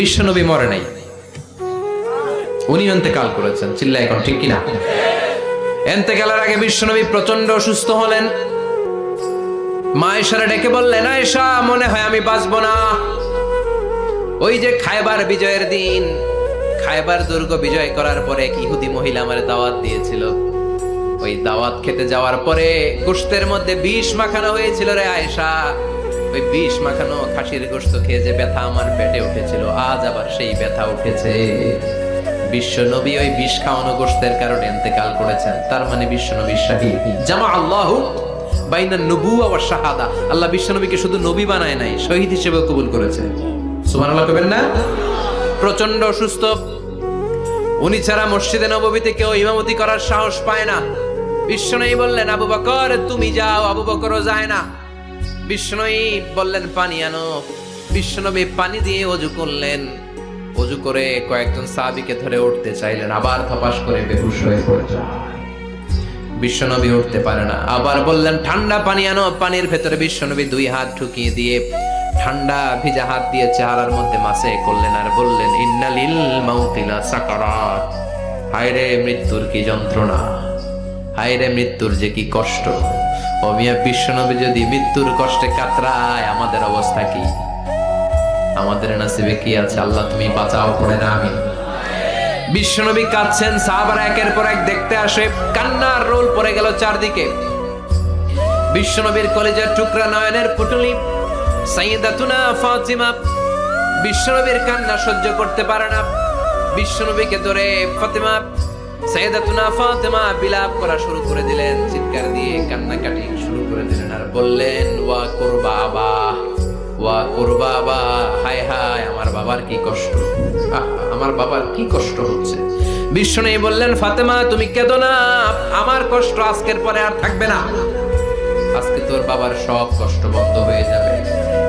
বিশ্বনবী মরে নাই, উনি ইন্তেকাল করেছেন। চিল্লায় এখন ঠিক কিনা? ইন্তেকালের আগে বিশ্বনবী প্রচন্ড অসুস্থ হলেন। মা আয়েশারে ডেকে বললেন, আয়েশা, মনে হয় আমি বাঁচবো না। ওই যে খায়বার বিজয়ের দিন, খায়বার দুর্গ বিজয় করার পরে এক ইহুদি মহিলা আমার দাওয়াত দিয়েছিল। ওই দাওয়াত খেতে যাওয়ার পরে গোশতের মধ্যে বিষ মাখানো হয়েছিল রে আয়েশা। ওই বিষ মাখানো খাসির গোশত খেয়ে যে ব্যথা আমার পেটে উঠেছিল, আজ আবার সেই ব্যথা উঠেছে। বিশ্বনবী ওই বিষ খাওয়ানো গোশতের কারণে ইন্তেকাল করেছেন। তার মানে বিশ্বনবী শাহীদ। জামা আল্লাহু বাইনা নবুওয়া ওয়া শাহাদা। আল্লাহ বিশ্বনবীকে শুধু নবী বানায় নাই, শহীদ হিসেবে কবুল করেছে। সুবহানাল্লাহ কবেন না? প্রচন্ড অসুস্থ, উনি ছাড়া মসজিদে নববীতে কেউ ইমামতি করার সাহস পায় না। বিশ্বনবী বললেন, আবু বকর তুমি যাও। আবু বকরও যায় না। বিশ্বনবী বললেন, পানি আনো। বিশ্বনবী পানি দিয়ে ওযু করলেন। ওযু করে কয়েকজন সাহাবীকে ধরে উঠতে চাইলেন, আবার থপাস করে বেহুশ হয়ে পড়ে যায়। বিশ্বনবী উঠতে পারে না। আবার বললেন, ঠান্ডা পানি আনো। পানির ভেতরে বিশ্বনবী দুই হাত ঢুকিয়ে দিয়ে ঠান্ডা ভিজা হাত দিয়ে চেহারার মধ্যে মাসে করলেন আর বললেন, ইন্নালিল মাউতি লা সাকারাত। হায়রে মৃত্যুর কি যন্ত্রণা, হায়রে মৃত্যুর যে কি কষ্ট। ও মিয়া, বিশ্বনবী যদি মৃত্যুর কষ্টে কাতরায়, আমাদের অবস্থা কি? আমাদের নসিবে কি আছে? আল্লাহ তুমি বাঁচাও, পড়ে না আমি। বিশ্বনবী কাঁদছেন, সাহাবারা একের পর এক দেখতে আসে। কান্নার রোল পড়ে গেল চারদিকে। বিশ্বনবীর কলেজের টুকরা নয়নের পুটুলি সাইয়্যিদাতুনা ফাতিমা বিশ্বনবীর কান্না সহ্য করতে পারে না। বিশ্বনবীকে ধরে ফাতিমা, সাইয়্যিদাতুনা ফাতিমা বিলাপ করা শুরু করে দিলেন, চিৎকার দিয়ে কান্নাকাটি শুরু করে দিলেন আর বললেন, ওয়া কুরবাবা, ওয়া কুরবাবা, হায় হায় আমার বাবার কি কষ্ট, আমার বাবার কি কষ্ট হচ্ছে। বিশ্বনবী বললেন, ফাতেমা তুমি কেঁদো না, আমার কষ্ট আজকের পরে আর থাকবে না। আজকে তোর বাবার সব কষ্ট বন্ধ হয়ে যাবে।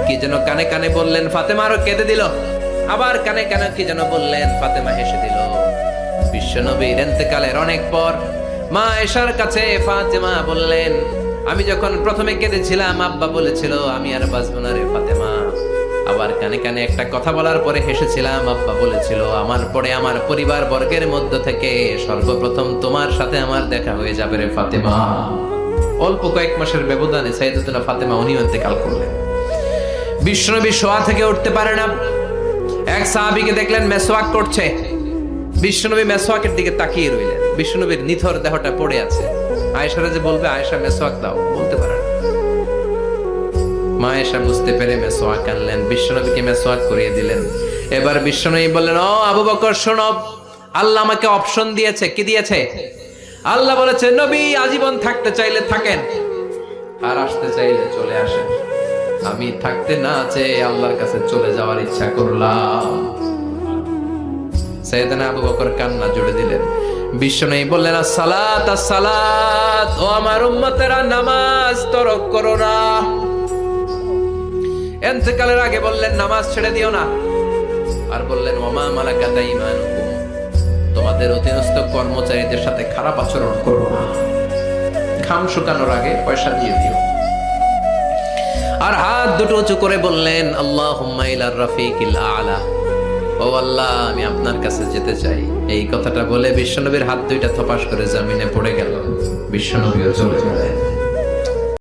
কি যেন কানে কানে বললেন, ফাতেমা আরো কেঁদে দিল। আবার কানে কানে কি যেন বললেন, ফাতেমা হেসে দিল। বিশ্বনবীর ইন্তেকালের অনেক পর মা আয়েশার কাছে ফাতেমা বললেন, আমি যখন প্রথমে কেঁদেছিলাম, আব্বা বলেছিল আমি আর বাঁচব না রে ফাতেমা। আবার কানে কানে একটা কথা বলার পরে হেসেছিলাম, আব্বা বলেছিল আমার পরে আমার পরিবার বর্গের মধ্য থেকে সর্বপ্রথম তোমার সাথে আমার দেখা হয়ে যাবে রে ফাতেমা। অল্প কয়েক মাসের ব্যবধানে সাইয়্যিদাতুনা ফাতেমা উনিও ইন্তেকাল করলেন। বিশ্বনবী শোয়া থেকে উঠতে পারে না। এক সাহাবীকে দেখলেন মেসওয়াক করছে। বিশ্বনবী মেসওয়াকের দিকে তাকিয়ে রইলেন। বিশ্বনবীর নিথর দেহটা পড়ে আছে। আয়েশারা যে বলবে, আয়েশা মেসওয়াক দাও, বলতে পারে না। মা আয়েশা বুঝতে পেরে মেসওয়াক আনলেন, বিশ্বনবীকে মেসওয়াক করিয়ে দিলেন। এবার বিশ্বনবী বললেন, ও আবু বকর শোনো, আল্লাহ আমাকে অপশন দিয়েছে। কি দিয়েছে? আল্লাহ বলেছে, নবী আজীবন থাকতে চাইলে থাকেন, আর আসতে চাইলে চলে আসেন। আমি থাকতে না চেয়ে আল্লাহর কাছে চলে যাওয়ার ইচ্ছা করলাম। সাইয়েদনা আবু বকর কান্না জুড়ে দিলেন। বিশ্বনবী বললেন, আসসালাত আসসালাত, ও আমার উম্মতেরা নামাজ তরক করো না। ইন্তেকালের আগে বললেন, নামাজ ছেড়ে দিও না। আর বললেন, ওমা মালাকাত আইমানুকুম, তোমাদের অধীনস্থ কর্মচারীদের সাথে খারাপ আচরণ করো না। ঘাম শুকানোর আগে পয়সা দিয়ে দিও। আর হাত দুটো উঁচু করে বললেন, আল্লাহুম্মা ইলার রাফিকিল আলা, ও আল্লাহ আমি আপনার কাছে যেতে চাই। এই কথাটা বলে বিশ্বনবীর হাত দুইটা থপাস করে জমিনে পড়ে গেল। বিশ্বনবীও চলে গেলেন।